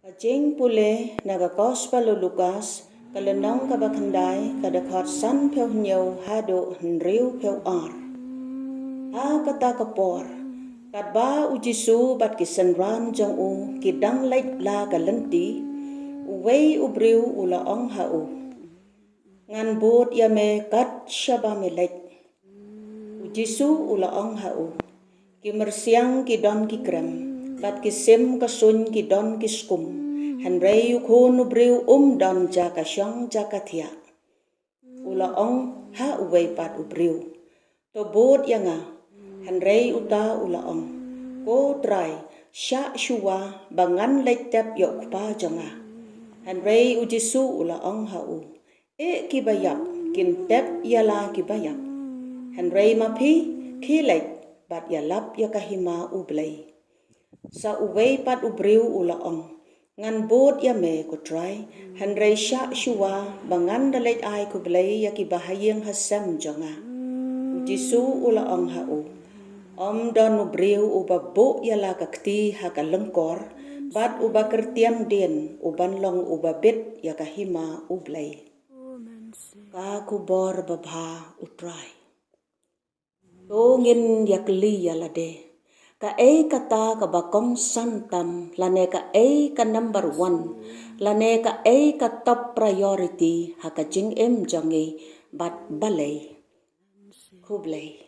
Kajing pule naga Gospel Lukas kalenong kabakhandai kadakot san pheo nyau hado henriu pheo ar. Ha kata kapor kat ba u Jisu bat kisan ran jong u kidang lait la galenti uwei ubriu ula ong ha u. Ngan bot ya me kat syaba me lait. U Jisu ula ong ha u. Ki mersiang ki don ki krem bat kisim kasun ki don ki skum. Henrei ukon ubriu don jaka syong jaka thia. Ula ong ha uwei pat ubriu. To bot yanga Henrei uta ula ong. Ko trai sya syua bangan leitep yok pa jonga. Henrei u Jisu ula ong ha u. E ki bayap kin tep yala ki bayap. Henrei mapi ki leit bat yalap yakahima ublay. Sa uwei pat ubriu ula ong. Ngan bot ya me ko try Henrei sya syua bangan dalit ai ko blay yaki bahayang hasam jonga. Jisu ula ong ha u. Om don ubriu uba bo yala kakti ha kalengkor bat uba kertiam din uban long uba bit yakahima ublay. Ka kubor babha utray. Tongin yakli yalade. Ka kata ka bakong santam lane ka ka number 1 lane ka ka top priority ha ka jing em jongi bat balay kublay.